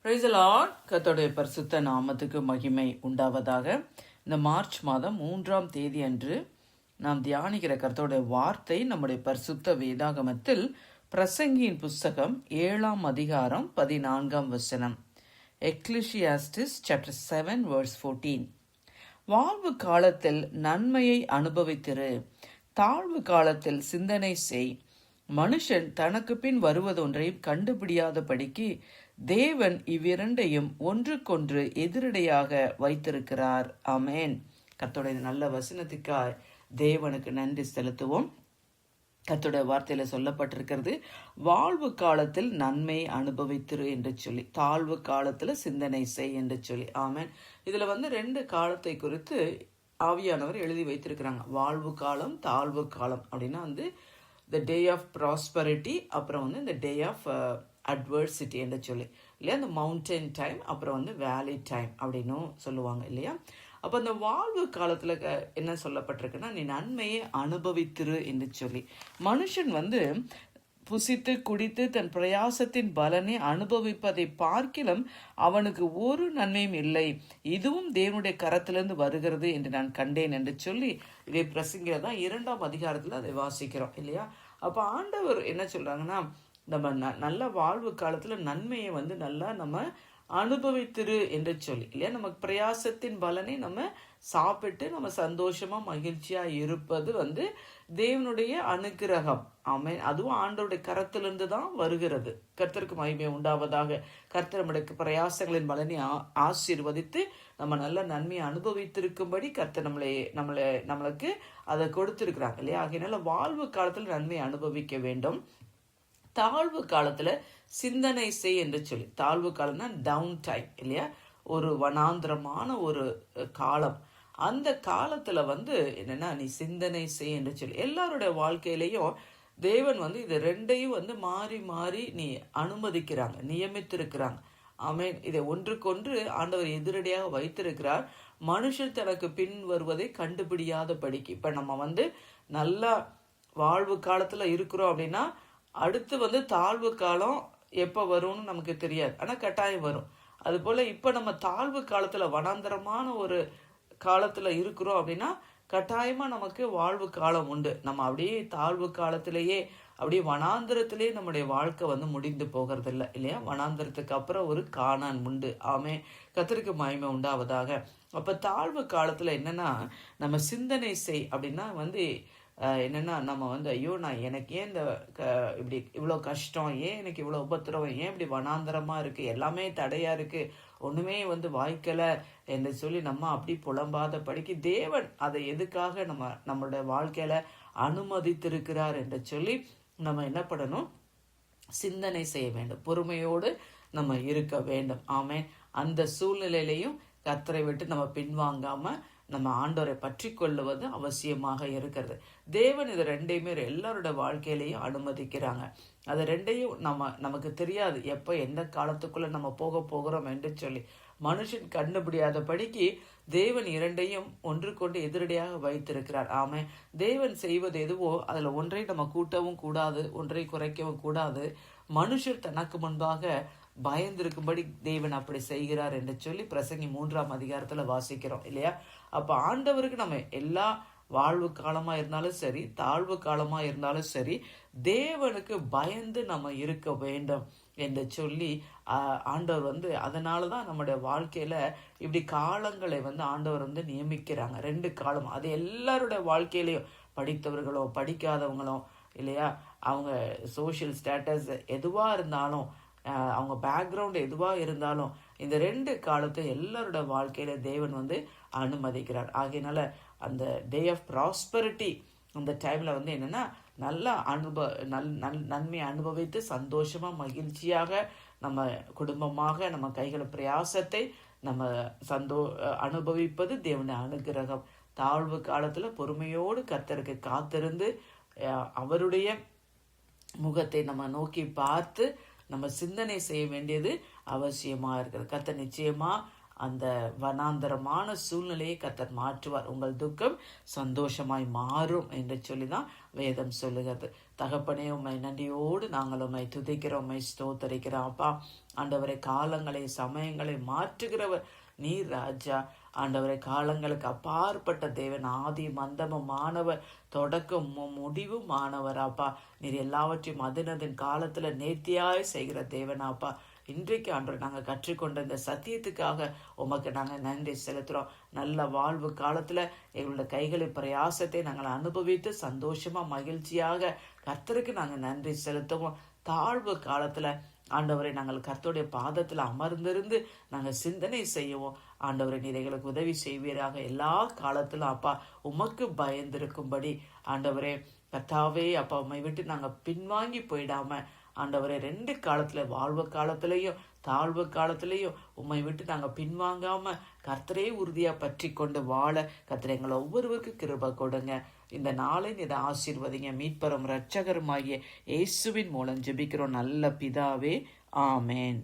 Praise the Lord. கர்த்தருடைய பரிசுத்த நாமத்துக்கு மகிமை உண்டாவதாக. இந்த மார்ச் மாதம் 3ஆம் தேதி அன்று நாம் தியானிக்கிற கர்த்தருடைய வார்த்தை நம்முடைய பரிசுத்த வேதாகமத்தில் பிரசங்கியின் புஸ்தகம் 7ஆம் அதிகாரம் 14ஆம் வசனம். Ecclesiastes chapter 7 verse 14. வாழ்வு காலத்தில் நன்மையை அனுபவித்திரு, தாழ்வு காலத்தில் சிந்தனை செய். மனுஷன் தனக்கு பின் வருவதொன்றையும் கண்டுபிடியாதபடிக்கு தேவன் இவ்விரண்டையும் ஒன்றுக்கொன்று எதிரடையாக வைத்திருக்கிறார். ஆமேன். கர்த்தருடைய நல்ல வசனத்துக்காய் தேவனுக்கு நன்றி செலுத்துவோம். கர்த்தருடைய வார்த்தையில சொல்லப்பட்டிருக்கிறது, வாழ்வு காலத்தில் நன்மை அனுபவித்திரு என்று சொல்லி, தாழ்வு காலத்துல சிந்தனை செய் என்று சொல்லி. ஆமேன். இதுல 2 காலத்தை குறித்து ஆவியானவர் எழுதி வைத்திருக்கிறாங்க. வாழ்வு காலம், தாழ்வு காலம் அப்படின்னா the day of prosperity, அப்புறம் இந்த day of adversity என்று சொல்லி இல்லையா. இந்த மவுண்டன் டைம், அப்புறம் வேலி டைம் அப்படின்னும் சொல்லுவாங்க இல்லையா. அப்போ அந்த வாழ்வு காலத்தில் என்ன சொல்லப்பட்டிருக்குன்னா, நீ நன்மையை அனுபவித்திரு என்று சொல்லி. மனுஷன் புசித்து குடித்து தன் பிரயாசத்தின் பலனை அனுபவிப்பதை பார்க்கிலும் அவனுக்கு ஒரு நன்மையும் இல்லை, இதுவும் தேவனுடைய கரத்திலிருந்து வருகிறது என்று நான் கண்டேன் என்று சொல்லி இதை பிரசங்கிறதா 2ஆம் அதிகாரத்தில் அதை வாசிக்கிறோம் இல்லையா. அப்போ ஆண்டவர் என்ன சொல்றாங்கன்னா, நம்ம நல்ல வாழ்வு காலத்துல நன்மையை நல்லா நம்ம அனுபவித்திரு என்று சொல்லி இல்லையா. நமக்கு பிரயாசத்தின் பலனை நம்ம சாப்பிட்டு நம்ம சந்தோஷமா மகிழ்ச்சியா இருப்பது தேவனுடைய அனுக்கிரகம். ஆமென். அதுவும் ஆண்டவருடைய கரத்திலிருந்து தான் வருகிறது. கர்த்தருக்கு மகிமை உண்டாவதாக. கர்த்தர் நம்முடைய பிரயாசங்களின் பலனை ஆசீர்வதித்து நம்ம நல்ல நன்மையை அனுபவித்திருக்கும்படி கர்த்தர் நம்மளுக்கு அதை கொடுத்திருக்கிறாங்க இல்லையா. ஆகையினால வாழ்வு காலத்துல நன்மையை அனுபவிக்க வேண்டும். தாழ்வு காலத்துல சிந்தனை செய் என்று சொல்லி. தாழ்வு காலம்னா டவுன் டைம் இல்லையா, ஒரு வனாந்திரமான ஒரு காலம். அந்த காலத்துல என்னன்னா நீ சிந்தனை செய் என்று சொல்லி. எல்லாருடைய வாழ்க்கையிலையும் தேவன் இது ரெண்டையும் மாறி மாறி நீ அனுமதிக்கிறாங்க, நியமித்திருக்கிறாங்க. ஆமென். இதை ஒன்றுக்கொன்று ஆண்டவர் எதிரடியாக வைத்திருக்கிறார். மனுஷன் தனக்கு பின் வருவதை கண்டுபிடியாத படிக்கு. இப்ப நம்ம நல்லா வாழ்வு காலத்துல இருக்கிறோம் அப்படின்னா, அடுத்து தாழ்வு காலம் எப்ப வரும்னு நமக்கு தெரியாது, ஆனா கட்டாயம் வரும். அது போல இப்ப நம்ம தாழ்வு காலத்துல வனாந்தரமான ஒரு காலத்துல இருக்கிறோம் அப்படின்னா கட்டாயமா நமக்கு வாழ்வு காலம் உண்டு. நம்ம அப்படியே தாழ்வு காலத்திலேயே அப்படியே வனாந்திரத்திலேயே நம்முடைய வாழ்க்கை முடிந்து போகிறது இல்லை இல்லையா. வனாந்திரத்துக்கு அப்புறம் ஒரு கானான் உண்டு. ஆமே. கர்த்தருக்கு மகிமை உண்டாவதாக. அப்ப தாழ்வு காலத்துல என்னன்னா நம்ம சிந்தனை செய் அப்படின்னா என்னன்னா நம்ம ஐயோ நான் எனக்கு ஏன் இப்படி இவ்வளோ கஷ்டம், ஏன் எனக்கு இவ்வளோ உபத்திரவம், ஏன் இப்படி வனாந்தரமா இருக்கு, எல்லாமே தடையா இருக்கு, ஒண்ணுமே வாய்க்கல என்று சொல்லி நம்ம அப்படி புலம்பாத படிக்கு தேவன் அதை எதுக்காக நம்மளுடைய வாழ்க்கையில அனுமதித்திருக்கிறார் என்று சொல்லி நம்ம என்ன பண்ணணும், சிந்தனை செய்ய வேண்டும், பொறுமையோடு நம்ம இருக்க வேண்டும். ஆமே. அந்த சூழ்நிலையிலையும் கர்த்தரை விட்டு நம்ம பின்வாங்காம நம்ம ஆண்டவரை பற்றி கொள்ளுவது அவசியமாக இருக்கிறது. தேவன் இது ரெண்டையுமே எல்லாரோட வாழ்க்கையிலையும் அனுமதிக்கிறாங்க. அது ரெண்டையும் நமக்கு தெரியாது எப்ப எந்த காலத்துக்குள்ள நம்ம போக போகிறோம் என்று சொல்லி. மனுஷன் கண்டுபிடியாதபடிக்கு தேவன் இரண்டையும் ஒன்றுக்கொண்டு எதிரடியாக வைத்திருக்கிறார். ஆமே. தேவன் செய்வது எதுவோ அதுல ஒன்றை நம்ம கூட்டவும் கூடாது, ஒன்றை குறைக்கவும் கூடாது. மனுஷர் தனக்கு முன்பாக பயந்திருக்கும்படி தேவன் அப்படி செய்கிறார் என்று சொல்லி பிரசங்கி 3ஆம் அதிகாரத்துல வாசிக்கிறோம் இல்லையா. அப்ப ஆண்டவருக்கு நம்ம எல்லா வாழ்வு காலமா இருந்தாலும் சரி, தாழ்வு காலமா இருந்தாலும் சரி, தேவனுக்கு பயந்து நம்ம இருக்க வேண்டும் என்று சொல்லி ஆண்டவர் அதனாலதான் நம்முடைய வாழ்க்கையில இப்படி காலங்களை ஆண்டவர் நியமிக்கிறாங்க. 2 காலம். அது எல்லாருடைய வாழ்க்கையிலையும், படித்தவர்களோ படிக்காதவங்களோ இல்லையா, அவங்க சோசியல் ஸ்டேட்டஸ் எதுவா இருந்தாலும், அவங்க பேக்ரவுண்ட் எதுவா இருந்தாலும், இந்த 2 காலத்தை எல்லாரோட வாழ்க்கையில தேவன் அனுமதிக்கிறார். ஆகையினால அந்த டே ஆஃப் ப்ராஸ்பரிட்டி அந்த டைம்ல என்னன்னா நல்லா நன்மையை அனுபவித்து சந்தோஷமா மகிழ்ச்சியாக நம்ம குடும்பமாக நம்ம கைகள பிரயாசத்தை நம்ம அனுபவிப்பது தேவனுடைய அனுகிரகம். தாழ்வு காலத்துல பொறுமையோடு கர்த்தருக்கு காத்திருந்து அவருடைய முகத்தை நம்ம நோக்கி பார்த்து நம்ம சிந்தனை செய்ய வேண்டியது அவசியமா இருக்கிறது. கர்த்தர் நிச்சயமா அந்த வனாந்தரமான சூழ்நிலையை கர்த்தர் மாற்றுவார். உங்கள் துக்கம் சந்தோஷமாய் மாறும் என்று சொல்லிதான் வேதம் சொல்லுகிறது. தகப்பனே, உம்மை நன்றியோடு நாங்கள் உம்மை துதிக்கிறோம், உம்மை ஸ்தோத்தரிக்கிறோம் அப்பா. ஆண்டவரை, காலங்களை சமயங்களை மாற்றுகிறவர் நீர் ராஜா. ஆண்டவரை, காலங்களுக்கு அப்பாற்பட்ட தேவன், ஆதி மந்தமும் மாணவர், தொடக்கம் முடிவும் மாணவர் அப்பா. நீர் எல்லாவற்றையும் அதனதன் காலத்துல நேர்த்தியாய் செய்கிற தேவனாப்பா. இன்றைக்கு ஆண்டவர், நாங்கள் கற்றுக்கொண்ட இந்த சத்தியத்துக்காக உமக்கு நாங்கள் நன்றி செலுத்துகிறோம். நல்ல வாழ்வு காலத்தில் எங்களுடைய கைகளின் பிரயாசத்தை நாங்கள் அனுபவித்து சந்தோஷமா மகிழ்ச்சியாக கர்த்தருக்கு நாங்கள் நன்றி செலுத்துவோம். தாழ்வு காலத்தில் ஆண்டவரை, நாங்கள் கர்த்தருடைய பாதத்தில் அமர்ந்திருந்து நாங்கள் சிந்தனை செய்வோம். ஆண்டவரை, நீர் எங்களுக்கு உதவி செய்வீராக. எல்லா காலத்திலும் அப்பா உமக்கு பயந்திருக்கும்படி ஆண்டவரே, கர்த்தாவே அப்பா, உம்மை விட்டு நாங்கள் பின்வாங்கி போயிடாம ஆண்டவரே, 2 காலத்துல, வாழ்வு காலத்திலையும் தாழ்வு காலத்திலையும் உம்மை விட்டு நாங்கள் பின்வாங்காம கர்த்தரே உறுதியா பற்றி கொண்டு வாழ கர்த்தர் எங்களை ஒவ்வொருவருக்கும் கிருபை கொடுங்க. இந்த நாளை இதை ஆசீர்வதிங்க. மீட்பரும் இரட்சகருமாகிய இயேசுவின் மூலம் ஜெபிக்கிறோம் நல்ல பிதாவே, ஆமேன்.